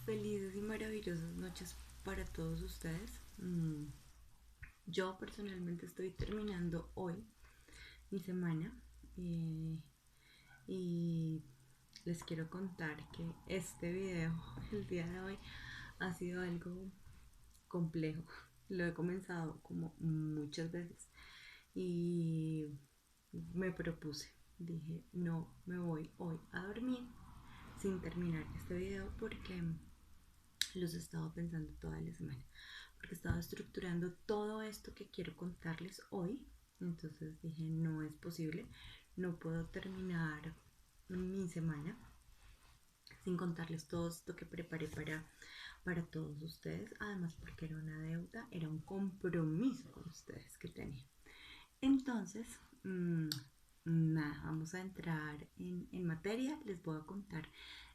felices y maravillosas noches para todos ustedes. Yo personalmente estoy terminando hoy mi semana eh, y les quiero contar que este video, el día de hoy, ha sido algo complejo. Lo he comenzado como muchas veces y me propuse, dije, no me voy hoy a dormir sin terminar este video porque los he estado pensando toda la semana, porque he estado estructurando todo esto que quiero contarles hoy. Entonces dije, no es posible, no puedo terminar mi semana sin contarles todo esto que preparé para todos ustedes. Además, porque era una deuda, era un compromiso con ustedes que tenía. Entonces, nada, vamos a entrar en materia. Les voy a contar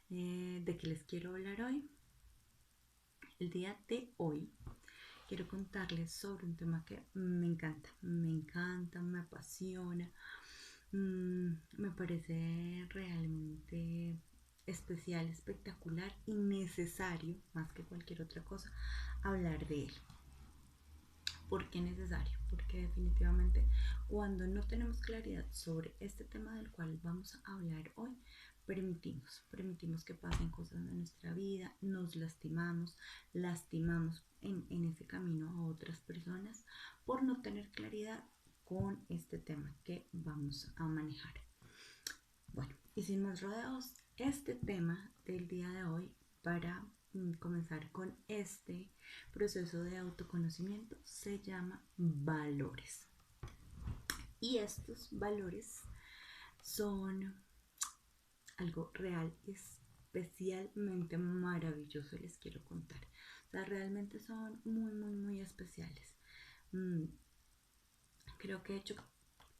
de qué les quiero hablar hoy. El día de hoy quiero contarles sobre un tema que me apasiona, me parece realmente especial, espectacular y necesario, más que cualquier otra cosa, hablar de él. ¿Por qué necesario? Porque definitivamente cuando no tenemos claridad sobre este tema del cual vamos a hablar hoy, permitimos que pasen cosas en nuestra vida, nos lastimamos en ese camino a otras personas por no tener claridad con este tema que vamos a manejar. Bueno, y sin más rodeos, este tema del día de hoy para comenzar con este proceso de autoconocimiento se llama valores. Y estos valores son algo real, especialmente maravilloso, les quiero contar. O sea, realmente son muy especiales. Creo que de hecho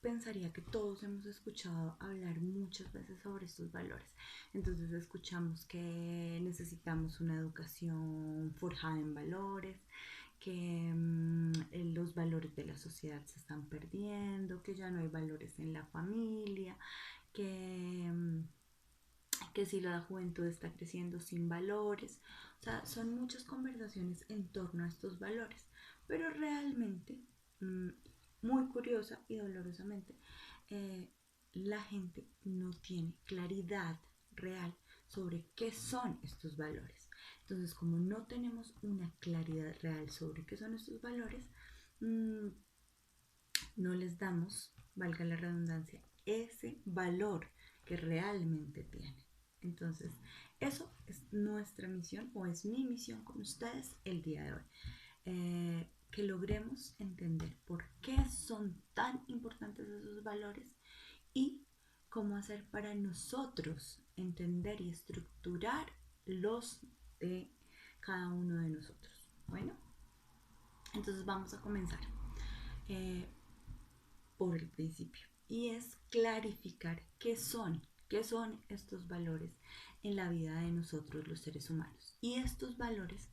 pensaría que todos hemos escuchado hablar muchas veces sobre estos valores. Entonces escuchamos que necesitamos una educación forjada en valores, que los valores de la sociedad se están perdiendo, que ya no hay valores en la familia, que si la juventud está creciendo sin valores. O sea, son muchas conversaciones en torno a estos valores, pero realmente, muy curiosa y dolorosamente, la gente no tiene claridad real sobre qué son estos valores. Entonces, como no tenemos una claridad real sobre qué son estos valores, no les damos, valga la redundancia, ese valor que realmente tienen. Entonces, eso es nuestra misión o es mi misión con ustedes el día de hoy. Que logremos entender por qué son tan importantes esos valores y cómo hacer para nosotros entender y estructurar los de cada uno de nosotros. Bueno, entonces vamos a comenzar por el principio y es clarificar qué son estos valores en la vida de nosotros los seres humanos. Y estos valores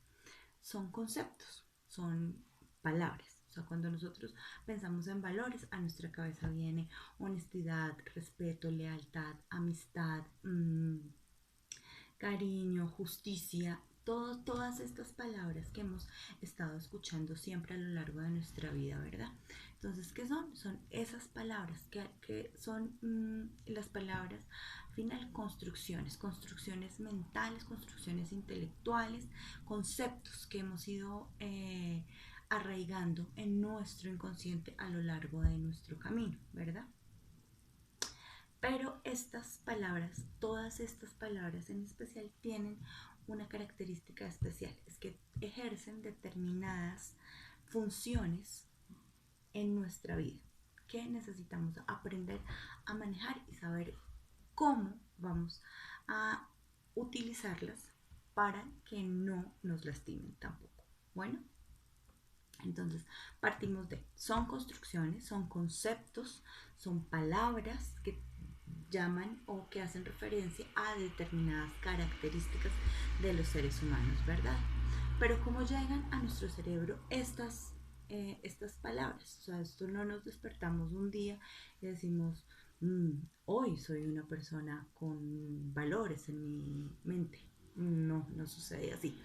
son conceptos, son palabras. O sea, cuando nosotros pensamos en valores, a nuestra cabeza viene honestidad, respeto, lealtad, amistad, cariño, justicia, todas estas palabras que hemos estado escuchando siempre a lo largo de nuestra vida, ¿verdad? Entonces, ¿qué son? Son esas palabras que son las palabras, al final, construcciones mentales, construcciones intelectuales, conceptos que hemos ido arraigando en nuestro inconsciente a lo largo de nuestro camino, ¿verdad? Pero estas palabras, todas estas palabras en especial, tienen una característica especial, es que ejercen determinadas funciones en nuestra vida que necesitamos aprender a manejar y saber cómo vamos a utilizarlas para que no nos lastimen tampoco. Bueno, entonces partimos de, son construcciones, son conceptos, son palabras que llaman o que hacen referencia a determinadas características de los seres humanos, ¿verdad? Pero cómo llegan a nuestro cerebro estas palabras. O sea, esto no nos despertamos un día y decimos, hoy soy una persona con valores en mi mente. no sucede así.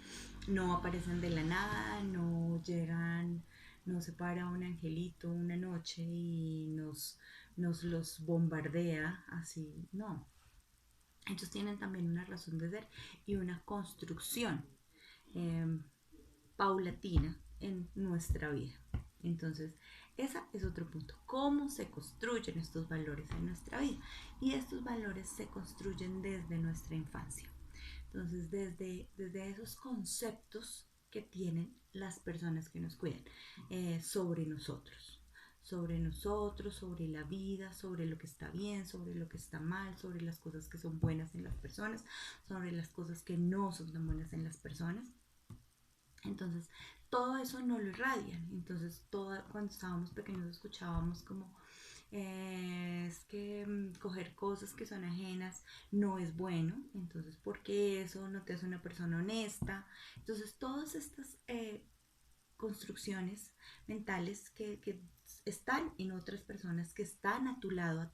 No aparecen de la nada, no llegan, no se para un angelito una noche y nos los bombardea así, no. Ellos tienen también una razón de ser y una construcción eh, paulatina en nuestra vida. Entonces, ese es otro punto. ¿Cómo se construyen estos valores en nuestra vida? Y estos valores se construyen desde nuestra infancia. Entonces, desde esos conceptos que tienen las personas que nos cuidan sobre nosotros, sobre la vida, sobre lo que está bien, sobre lo que está mal, sobre las cosas que son buenas en las personas, sobre las cosas que no son tan buenas en las personas. Entonces, todo eso no lo irradian. Entonces, cuando estábamos pequeños escuchábamos como es que coger cosas que son ajenas no es bueno. Entonces, porque eso no te hace una persona honesta. Entonces, todas estas construcciones mentales que están en otras personas, que están a tu lado, a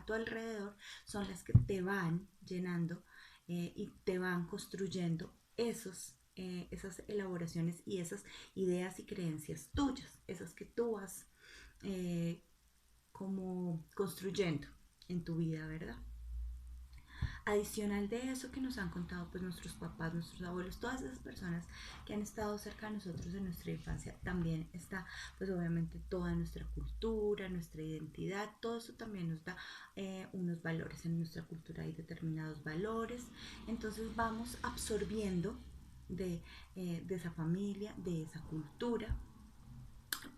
tu alrededor, son las que te van llenando y te van construyendo esas elaboraciones y esas ideas y creencias tuyas, esas que tú vas eh, como construyendo en tu vida, ¿verdad? Adicional de eso que nos han contado pues nuestros papás, nuestros abuelos, todas esas personas que han estado cerca de nosotros en nuestra infancia, también está pues obviamente toda nuestra cultura, nuestra identidad, todo eso también nos da unos valores. En nuestra cultura hay determinados valores, entonces vamos absorbiendo de esa familia, de esa cultura.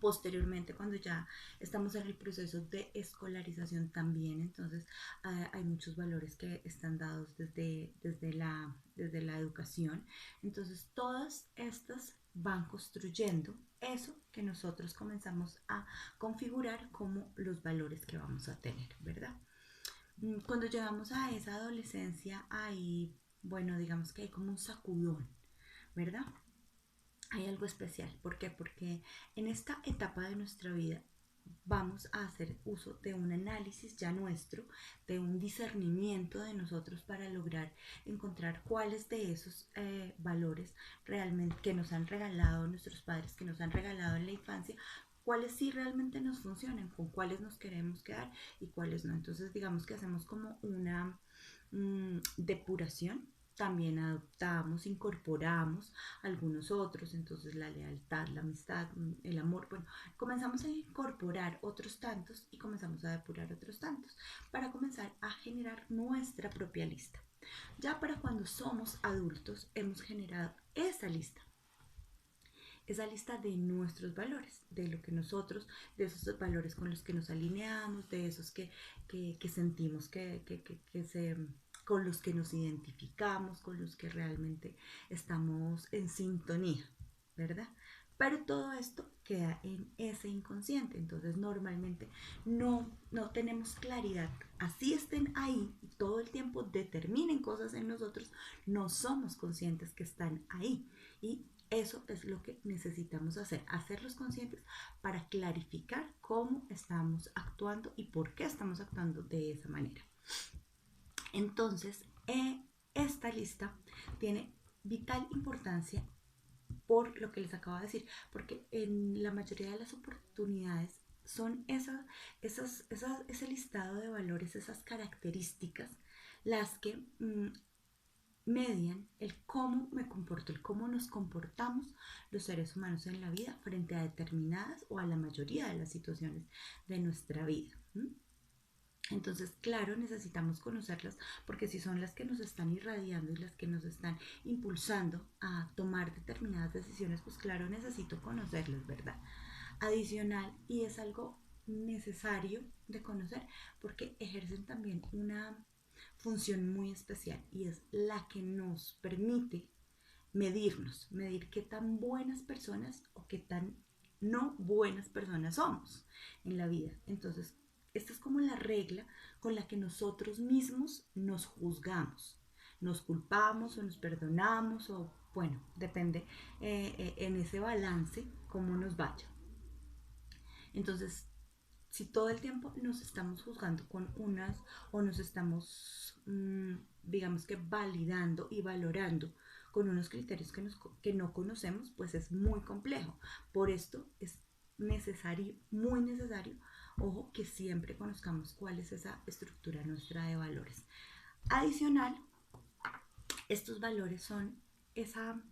Posteriormente, cuando ya estamos en el proceso de escolarización también, entonces hay muchos valores que están dados desde la educación. Entonces todas estas van construyendo eso que nosotros comenzamos a configurar como los valores que vamos a tener, ¿verdad? Cuando llegamos a esa adolescencia, hay, bueno, digamos que hay como un sacudón, ¿verdad? Hay algo especial. ¿Por qué? Porque en esta etapa de nuestra vida vamos a hacer uso de un análisis ya nuestro, de un discernimiento de nosotros para lograr encontrar cuáles de esos valores realmente que nos han regalado nuestros padres, que nos han regalado en la infancia, cuáles sí realmente nos funcionan, con cuáles nos queremos quedar y cuáles no. Entonces digamos que hacemos como una depuración. También adoptamos, incorporamos algunos otros, entonces la lealtad, la amistad, el amor, bueno, comenzamos a incorporar otros tantos y comenzamos a depurar otros tantos para comenzar a generar nuestra propia lista. Ya para cuando somos adultos hemos generado esa lista de nuestros valores, de lo que nosotros, de esos valores con los que nos alineamos, de esos que sentimos con los que nos identificamos, con los que realmente estamos en sintonía, ¿verdad? Pero todo esto queda en ese inconsciente, entonces normalmente no tenemos claridad. Así estén ahí y todo el tiempo determinen cosas en nosotros, no somos conscientes que están ahí. Y eso es lo que necesitamos hacer, hacerlos conscientes para clarificar cómo estamos actuando y por qué estamos actuando de esa manera. Entonces, esta lista tiene vital importancia por lo que les acabo de decir, porque en la mayoría de las oportunidades son ese listado de valores, esas características, las que median el cómo me comporto, el cómo nos comportamos los seres humanos en la vida frente a determinadas o a la mayoría de las situaciones de nuestra vida. Entonces, claro, necesitamos conocerlas porque si son las que nos están irradiando y las que nos están impulsando a tomar determinadas decisiones, pues claro, necesito conocerlas, ¿verdad? Adicional, y es algo necesario de conocer porque ejercen también una función muy especial y es la que nos permite medir qué tan buenas personas o qué tan no buenas personas somos en la vida. Entonces, esta es como la regla con la que nosotros mismos nos juzgamos, nos culpamos o nos perdonamos o bueno, depende en ese balance cómo nos vaya. Entonces, si todo el tiempo nos estamos juzgando con unas o nos estamos, digamos que validando y valorando con unos criterios que no conocemos, pues es muy complejo. Por esto es necesario, muy necesario, ojo, que siempre conozcamos cuál es esa estructura nuestra de valores. Adicional, estos valores son esa,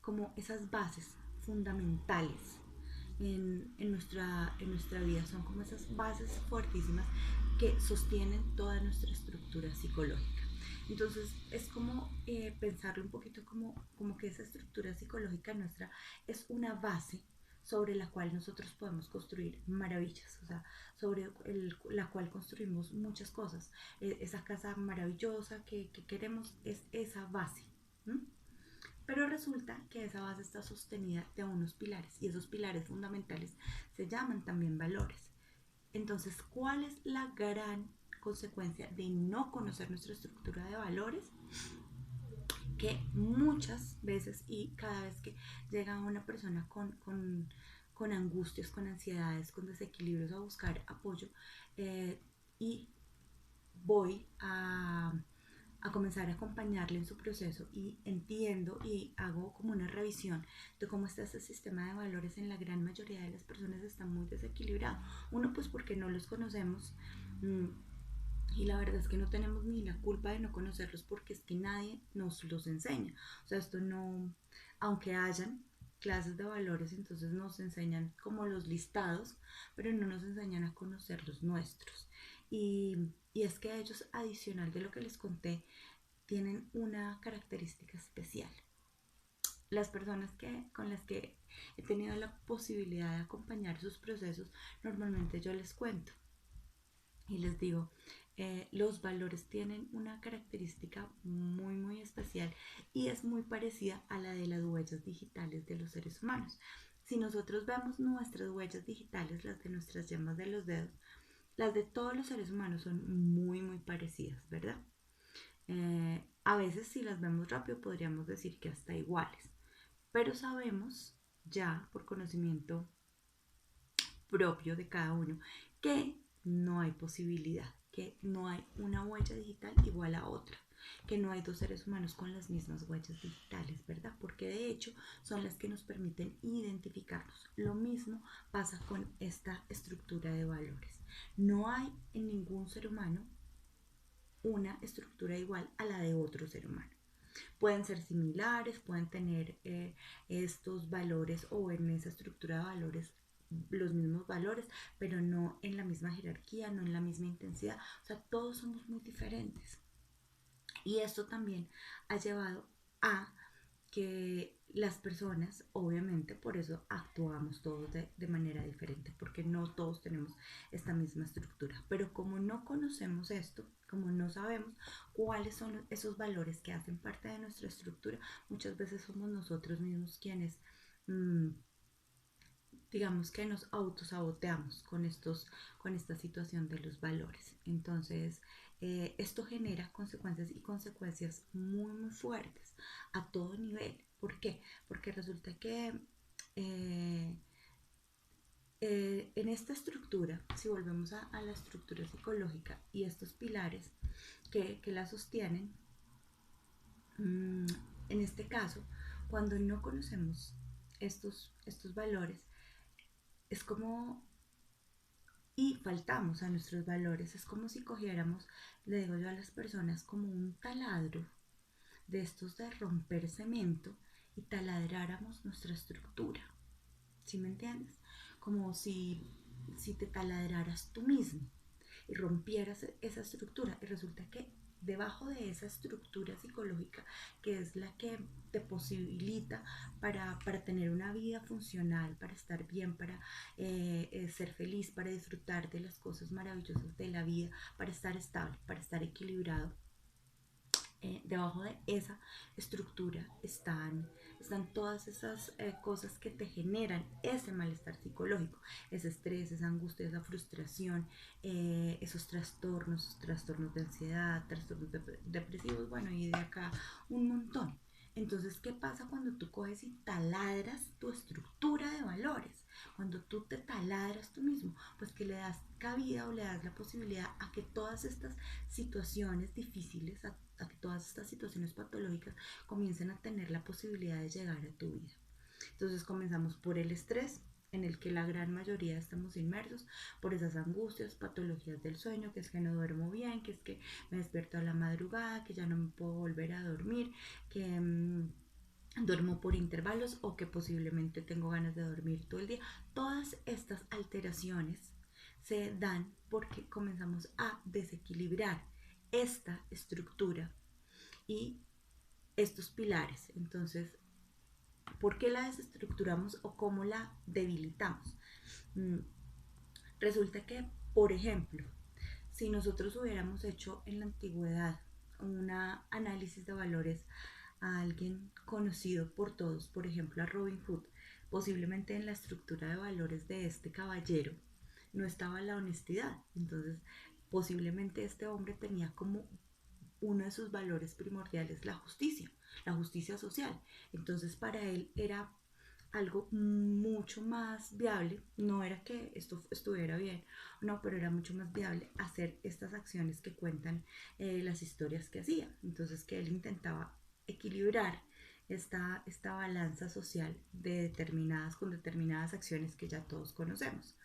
como esas bases fundamentales en nuestra vida, son como esas bases fuertísimas que sostienen toda nuestra estructura psicológica. Entonces es como pensarlo un poquito como que esa estructura psicológica nuestra es una base sobre la cual nosotros podemos construir maravillas, o sea, la cual construimos muchas cosas. Esa casa maravillosa que queremos es esa base. ¿M? Pero resulta que esa base está sostenida de unos pilares y esos pilares fundamentales se llaman también valores. Entonces, ¿cuál es la gran consecuencia de no conocer nuestra estructura de valores? Que muchas veces y cada vez que llega una persona con angustias, con ansiedades, con desequilibrios a buscar apoyo y voy a comenzar a acompañarle en su proceso y entiendo y hago como una revisión de cómo está ese sistema de valores en la gran mayoría de las personas está muy desequilibrado. Uno pues porque no los conocemos y la verdad es que no tenemos ni la culpa de no conocerlos porque es que nadie nos los enseña. O sea, esto no, aunque hayan clases de valores, entonces nos enseñan como los listados, pero no nos enseñan a conocer los nuestros. Y es que ellos, adicional de lo que les conté, tienen una característica especial. Las personas con las que he tenido la posibilidad de acompañar sus procesos, normalmente yo les cuento y les digo, los valores tienen una característica muy muy especial y es muy parecida a la de las huellas digitales de los seres humanos. Si nosotros vemos nuestras huellas digitales, las de nuestras yemas de los dedos, las de todos los seres humanos son muy muy parecidas, ¿verdad? A veces si las vemos rápido podríamos decir que hasta iguales, pero sabemos ya por conocimiento propio de cada uno que no hay posibilidad, que no hay una huella digital igual a otra, que no hay dos seres humanos con las mismas huellas digitales, ¿verdad? Porque de hecho son las que nos permiten identificarnos. Lo mismo pasa con esta estructura de valores. No hay en ningún ser humano una estructura igual a la de otro ser humano. Pueden ser similares, pueden tener estos valores o en esa estructura de valores los mismos valores, pero no en la misma jerarquía, no en la misma intensidad. O sea, todos somos muy diferentes. Y esto también ha llevado a que las personas, obviamente, por eso actuamos todos de manera diferente, porque no todos tenemos esta misma estructura. Pero como no conocemos esto, como no sabemos cuáles son esos valores que hacen parte de nuestra estructura, muchas veces somos nosotros mismos quienes mmm, digamos que nos autosaboteamos con esta situación de los valores. Entonces, esto genera consecuencias y consecuencias muy, muy fuertes a todo nivel. ¿Por qué? Porque resulta que eh, en esta estructura, si volvemos a la estructura psicológica y estos pilares que la sostienen, mmm, en este caso, cuando no conocemos estos valores, es como y faltamos a nuestros valores. Es como si cogiéramos, le digo yo a las personas, como un taladro de estos de romper cemento y taladráramos nuestra estructura. ¿Sí me entiendes? Como si te taladraras tú mismo y rompieras esa estructura y resulta que debajo de esa estructura psicológica que es la que te posibilita para tener una vida funcional, para estar bien, para ser feliz, para disfrutar de las cosas maravillosas de la vida, para estar estable, para estar equilibrado, debajo de esa estructura están todas esas cosas que te generan ese malestar psicológico, ese estrés, esa angustia, esa frustración, esos trastornos de ansiedad, trastornos depresivos, bueno, y de acá un montón. Entonces, ¿qué pasa cuando tú coges y taladras tu estructura de valores? cuando tú te taladras tú mismo, pues que le das cabida o le das la posibilidad a que todas estas situaciones difíciles, a que todas estas situaciones patológicas comiencen a tener la posibilidad de llegar a tu vida. Entonces comenzamos por el estrés, en el que la gran mayoría estamos inmersos, por esas angustias, patologías del sueño, que es que no duermo bien, que es que me despierto a la madrugada, que ya no me puedo volver a dormir, que duermo por intervalos o que posiblemente tengo ganas de dormir todo el día. Todas estas alteraciones se dan porque comenzamos a desequilibrar esta estructura y estos pilares. Entonces, ¿por qué la desestructuramos o cómo la debilitamos? Mm, Resulta que, por ejemplo, si nosotros hubiéramos hecho en la antigüedad un análisis de valores a alguien conocido por todos, por ejemplo a Robin Hood, posiblemente en la estructura de valores de este caballero no estaba la honestidad. Entonces, posiblemente este hombre tenía como uno de sus valores primordiales la justicia social. Entonces, para él era algo mucho más viable, no era que esto estuviera bien, no, pero era mucho más viable hacer estas acciones que cuentan las historias que hacía. Entonces que él intentaba equilibrar esta balanza social con determinadas acciones que ya todos conocemos.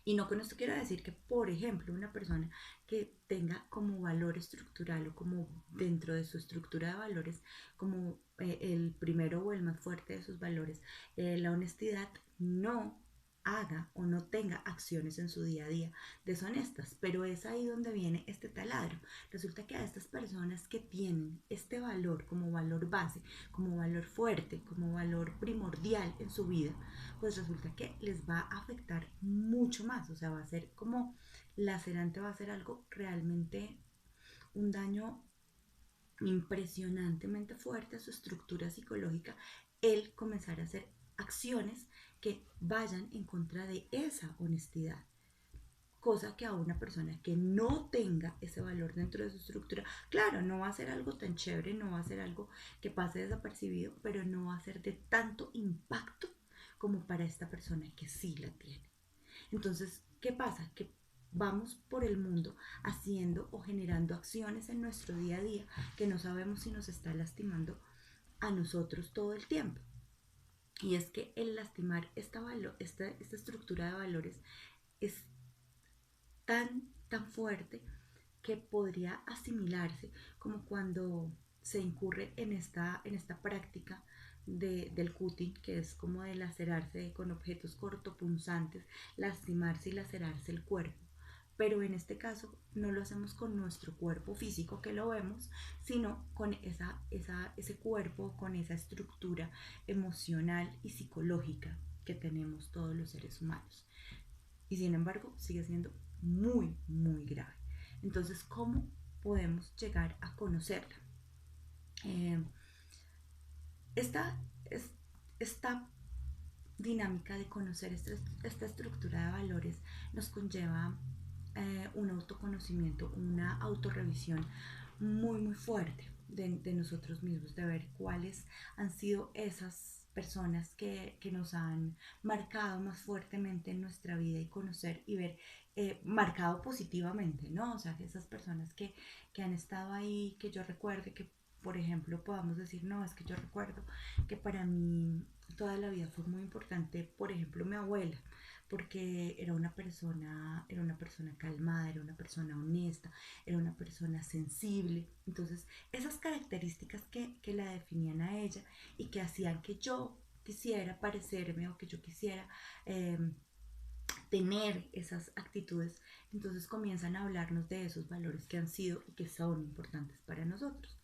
Y no con esto quiero decir que, por ejemplo, una persona que tenga como valor estructural o como dentro de su estructura de valores, como el primero o el más fuerte de sus valores, la honestidad, no haga o no tenga acciones en su día a día deshonestas, pero es ahí donde viene este taladro. Resulta que a estas personas que tienen este valor como valor base, como valor fuerte, como valor primordial en su vida, pues resulta que les va a afectar mucho más, o sea, va a ser como lacerante, va a ser algo realmente un daño impresionantemente fuerte a su estructura psicológica, el comenzar a hacer acciones que vayan en contra de esa honestidad. Cosa que a una persona que no tenga ese valor dentro de su estructura, claro, no va a ser algo tan chévere, no va a ser algo que pase desapercibido, pero no va a ser de tanto impacto como para esta persona que sí la tiene. Entonces, ¿qué pasa? Que vamos por el mundo haciendo o generando acciones en nuestro día a día que no sabemos si nos está lastimando a nosotros todo el tiempo. Y es que el lastimar esta estructura de valores es tan fuerte que podría asimilarse como cuando se incurre en esta práctica del cutting, que es como de lacerarse con objetos cortopunzantes, lastimarse y lacerarse el cuerpo. Pero en este caso no lo hacemos con nuestro cuerpo físico que lo vemos, sino con ese cuerpo, con esa estructura emocional y psicológica que tenemos todos los seres humanos. Y sin embargo sigue siendo muy grave. Entonces, ¿cómo podemos llegar a conocerla? Eh, esta, es, esta dinámica de conocer esta estructura de valores nos conlleva un autoconocimiento, una autorrevisión muy fuerte de nosotros mismos, de ver cuáles han sido esas personas que nos han marcado más fuertemente en nuestra vida y conocer y ver marcado positivamente, ¿no? O sea, que esas personas que han estado ahí, que yo recuerde, que por ejemplo podamos decir, no, es que yo recuerdo que para mí toda la vida fue muy importante, por ejemplo, mi abuela, porque era una persona calmada, era una persona honesta, era una persona sensible. Entonces, esas características que la definían a ella y que hacían que yo quisiera parecerme o que yo quisiera tener esas actitudes, entonces comienzan a hablarnos de esos valores que han sido y que son importantes para nosotros.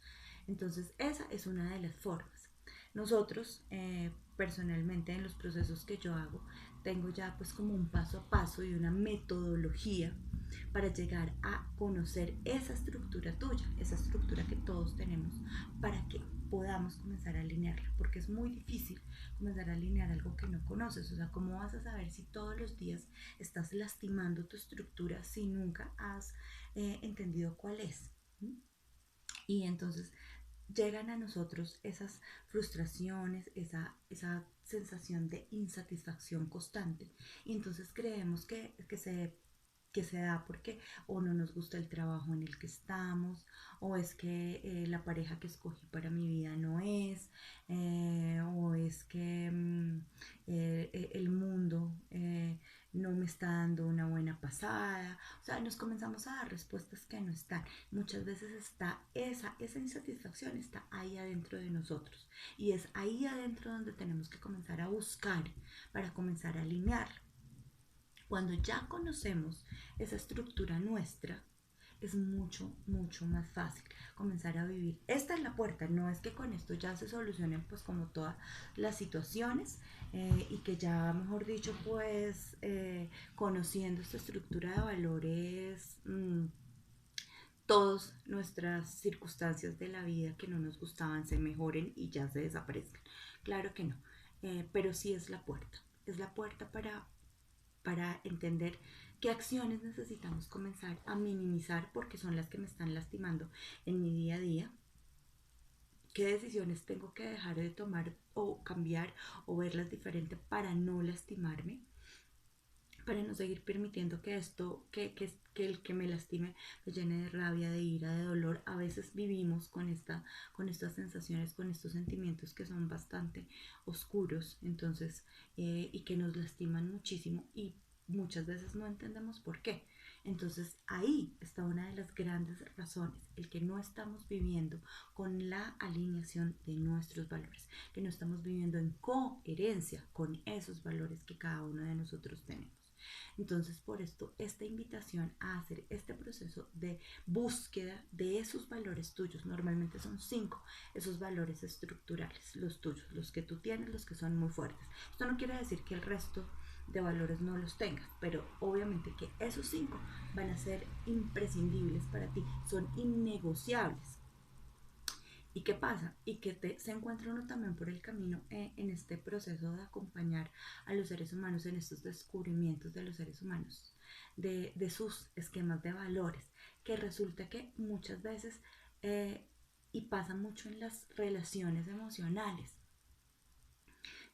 Entonces, esa es una de las formas. Nosotros, personalmente, en los procesos que yo hago, tengo ya pues como un paso a paso y una metodología para llegar a conocer esa estructura tuya, esa estructura que todos tenemos, para que podamos comenzar a alinearla, porque es muy difícil comenzar a alinear algo que no conoces. O sea, ¿cómo vas a saber si todos los días estás lastimando tu estructura si nunca has entendido cuál es? ¿Mm? Y entonces llegan a nosotros esas frustraciones, esa sensación de insatisfacción constante. Y entonces creemos que se da porque o no nos gusta el trabajo en el que estamos, o es que la pareja que escogí para mi vida no es, o es que el mundo no me está dando una buena pasada. O sea, nos comenzamos a dar respuestas que no están. Muchas veces está esa insatisfacción está ahí adentro de nosotros. Y es ahí adentro donde tenemos que comenzar a buscar para comenzar a alinear. Cuando ya conocemos esa estructura nuestra, es mucho, mucho más fácil comenzar a vivir. Esta es la puerta, no es que con esto ya se solucionen pues como todas las situaciones y que ya, mejor dicho, pues conociendo esta estructura de valores, todas nuestras circunstancias de la vida que no nos gustaban se mejoren y ya se desaparezcan. Claro que no, pero sí es la puerta para entender qué acciones necesitamos comenzar a minimizar porque son las que me están lastimando en mi día a día, qué decisiones tengo que dejar de tomar o cambiar o verlas diferente para no lastimarme, para no seguir permitiendo que esto, que el que me lastime me llene de rabia, de ira, de dolor. A veces vivimos con estas sensaciones, con estos sentimientos que son bastante oscuros, entonces, y que nos lastiman muchísimo y muchas veces no entendemos por qué. Entonces ahí está una de las grandes razones, el que no estamos viviendo con la alineación de nuestros valores, que no estamos viviendo en coherencia con esos valores que cada uno de nosotros tenemos. Entonces, por esto, esta invitación a hacer este proceso de búsqueda de esos valores tuyos, normalmente son 5, esos valores estructurales, los tuyos, los que tú tienes, los que son muy fuertes. Esto no quiere decir que el resto de valores no los tengas, pero obviamente que esos 5 van a ser imprescindibles para ti, son innegociables. ¿Y qué pasa? Y que se encuentra uno también por el camino en este proceso de acompañar a los seres humanos en estos descubrimientos de los seres humanos, de sus esquemas de valores, que resulta que muchas veces, y pasa mucho en las relaciones emocionales,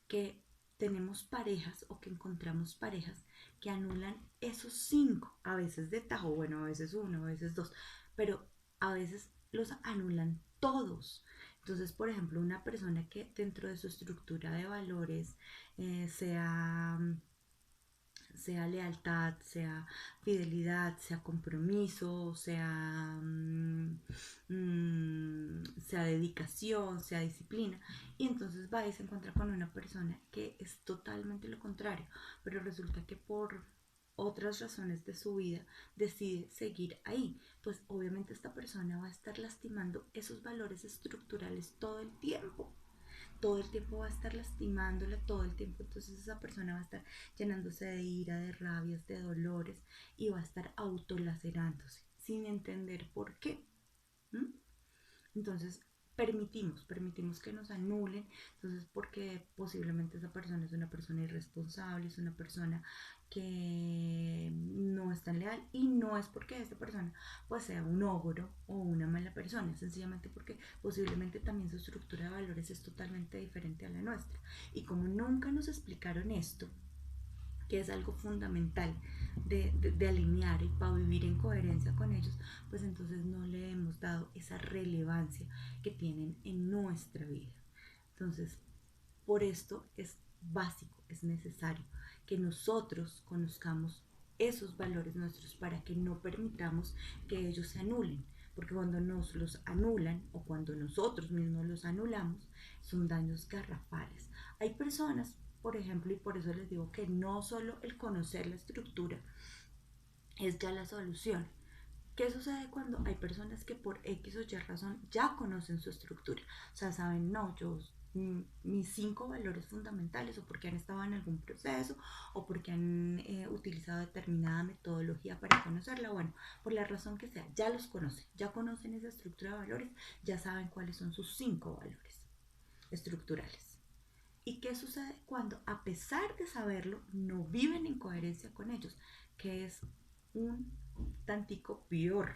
que tenemos parejas o que encontramos parejas que anulan esos 5, a veces de tajo, bueno, a veces uno, a veces dos, pero a veces los anulan todos. Entonces, por ejemplo, una persona que dentro de su estructura de valores sea lealtad, sea fidelidad, sea compromiso, sea dedicación, sea disciplina. Y entonces va y se encuentra con una persona que es totalmente lo contrario, pero resulta que por otras razones de su vida decide seguir ahí. Pues obviamente esta persona va a estar lastimando esos valores estructurales todo el tiempo va a estar lastimándola, todo el tiempo, entonces esa persona va a estar llenándose de ira, de rabias, de dolores y va a estar autolacerándose sin entender por qué. ¿Mm? Entonces permitimos que nos anulen, entonces porque posiblemente esa persona es una persona irresponsable, es una persona que no es tan leal y no es porque esta persona pues sea un ogro o una mala persona, sencillamente porque posiblemente también su estructura de valores es totalmente diferente a la nuestra. Y como nunca nos explicaron esto, que es algo fundamental de alinear y para vivir en coherencia con ellos, pues entonces no le hemos dado esa relevancia que tienen en nuestra vida. Entonces, por esto es básico, es necesario que nosotros conozcamos esos valores nuestros para que no permitamos que ellos se anulen, porque cuando nos los anulan o cuando nosotros mismos los anulamos, son daños garrafales. Hay personas, por ejemplo, y por eso les digo que no solo el conocer la estructura es ya la solución. ¿Qué sucede cuando hay personas que por X o Y razón ya conocen su estructura? O sea, saben, no, mis 5 valores fundamentales, o porque han estado en algún proceso, o porque han utilizado determinada metodología para conocerla, bueno, por la razón que sea, ya los conocen, ya conocen esa estructura de valores, ya saben cuáles son sus 5 valores estructurales. ¿Y qué sucede cuando, a pesar de saberlo, no viven en coherencia con ellos? Que es un tantico peor.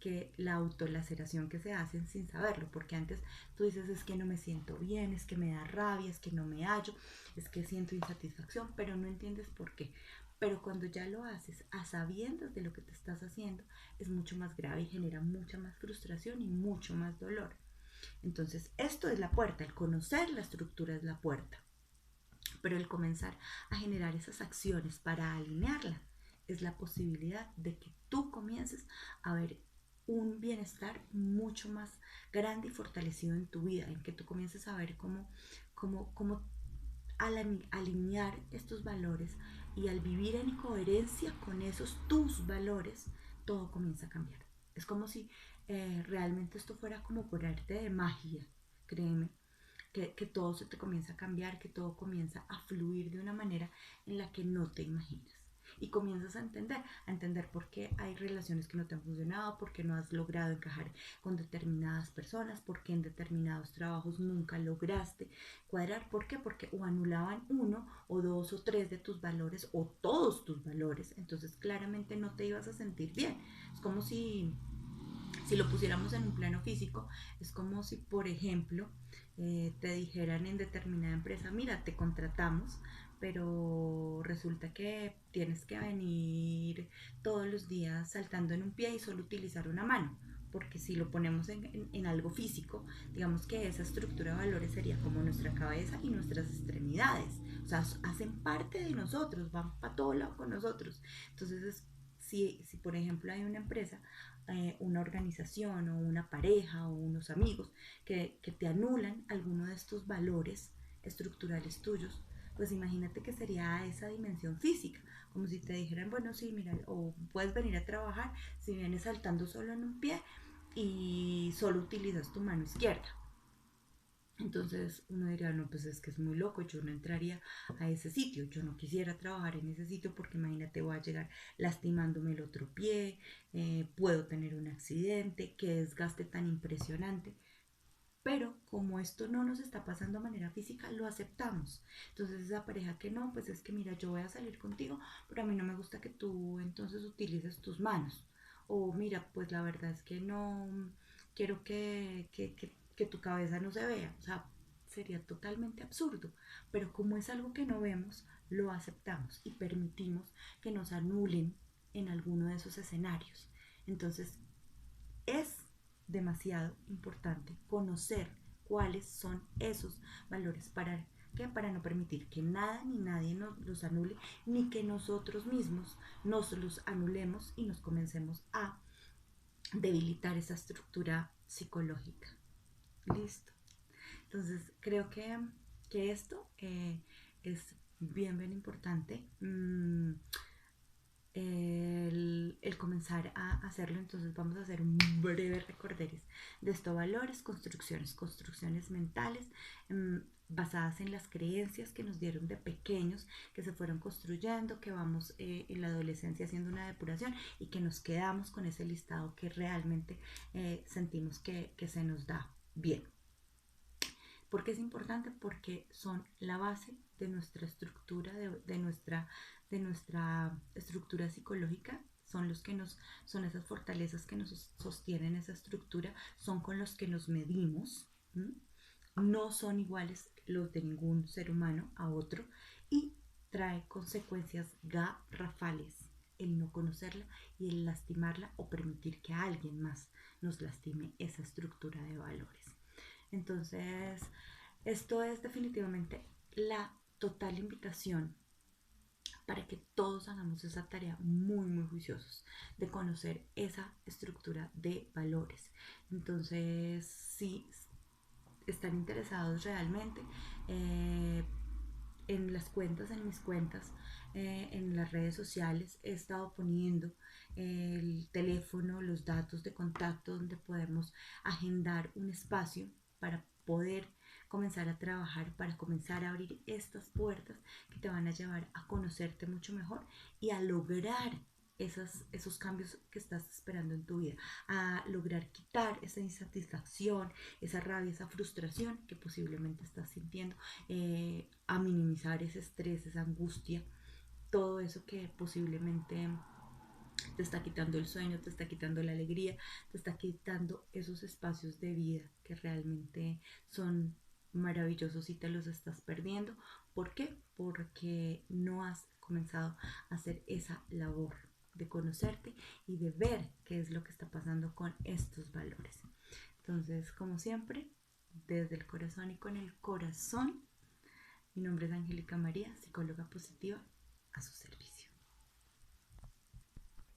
que la autolaceración que se hacen sin saberlo, porque antes tú dices es que no me siento bien, es que me da rabia, es que no me hallo, es que siento insatisfacción, pero no entiendes por qué. Pero cuando ya lo haces a sabiendas de lo que te estás haciendo, es mucho más grave y genera mucha más frustración y mucho más dolor. Entonces, esto es la puerta, el conocer la estructura es la puerta, pero el comenzar a generar esas acciones para alinearla es la posibilidad de que tú comiences a ver un bienestar mucho más grande y fortalecido en tu vida, en que tú comiences a ver cómo al alinear estos valores y al vivir en coherencia con esos tus valores, todo comienza a cambiar. Es como si realmente esto fuera como por arte de magia, créeme, que todo se te comienza a cambiar, que todo comienza a fluir de una manera en la que no te imaginas. Y comienzas a entender por qué hay relaciones que no te han funcionado, por qué no has logrado encajar con determinadas personas, por qué en determinados trabajos nunca lograste cuadrar. ¿Por qué? Porque o anulaban uno o dos o tres de tus valores o todos tus valores. Entonces claramente no te ibas a sentir bien. Es como si lo pusiéramos en un plano físico, es como si, por ejemplo, te dijeran en determinada empresa, mira, te contratamos, pero resulta que tienes que venir todos los días saltando en un pie y solo utilizar una mano. Porque si lo ponemos en algo físico, digamos que esa estructura de valores sería como nuestra cabeza y nuestras extremidades. O sea, hacen parte de nosotros, van para todo lado con nosotros. Entonces, si por ejemplo hay una empresa, una organización o una pareja o unos amigos que te anulan alguno de estos valores estructurales tuyos, pues imagínate que sería esa dimensión física, como si te dijeran, bueno, sí, mira, o puedes venir a trabajar si vienes saltando solo en un pie y solo utilizas tu mano izquierda. Entonces uno diría, no, pues es que es muy loco, yo no entraría a ese sitio, yo no quisiera trabajar en ese sitio porque imagínate, voy a llegar lastimándome el otro pie, puedo tener un accidente, qué desgaste tan impresionante. Pero como esto no nos está pasando de manera física, lo aceptamos. Entonces esa pareja que no, pues es que mira, yo voy a salir contigo, pero a mí no me gusta que tú entonces utilices tus manos. O mira, pues la verdad es que no quiero que tu cabeza no se vea. O sea, sería totalmente absurdo. Pero como es algo que no vemos, lo aceptamos y permitimos que nos anulen en alguno de esos escenarios. Entonces, es demasiado importante conocer cuáles son esos valores para no permitir que nada ni nadie nos los anule, ni que nosotros mismos nos los anulemos y nos comencemos a debilitar esa estructura psicológica. Listo. Entonces, creo que esto es bien importante. El comenzar a hacerlo. Entonces vamos a hacer un breve recorderis de estos valores, construcciones mentales basadas en las creencias que nos dieron de pequeños, que se fueron construyendo, que vamos en la adolescencia haciendo una depuración y que nos quedamos con ese listado que realmente sentimos que se nos da bien. ¿Por qué es importante? Porque son la base de nuestra estructura, de nuestra estructura psicológica, son los que son esas fortalezas que nos sostienen esa estructura, son con los que nos medimos, ¿m? No son iguales los de ningún ser humano a otro y trae consecuencias garrafales el no conocerla y el lastimarla o permitir que alguien más nos lastime esa estructura de valores. Entonces, esto es definitivamente la total invitación para que todos hagamos esa tarea muy juiciosos de conocer esa estructura de valores. Entonces, si están interesados realmente en las cuentas, en mis cuentas, en las redes sociales, he estado poniendo el teléfono, los datos de contacto donde podemos agendar un espacio para poder comenzar a trabajar, para comenzar a abrir estas puertas que te van a llevar a conocerte mucho mejor y a lograr esos cambios que estás esperando en tu vida, a lograr quitar esa insatisfacción, esa rabia, esa frustración que posiblemente estás sintiendo, a minimizar ese estrés, esa angustia, todo eso que posiblemente te está quitando el sueño, te está quitando la alegría, te está quitando esos espacios de vida que realmente son maravillosos y te los estás perdiendo. ¿Por qué? Porque no has comenzado a hacer esa labor de conocerte y de ver qué es lo que está pasando con estos valores. Entonces, como siempre, desde el corazón y con el corazón, mi nombre es Angélica María, psicóloga positiva, a sus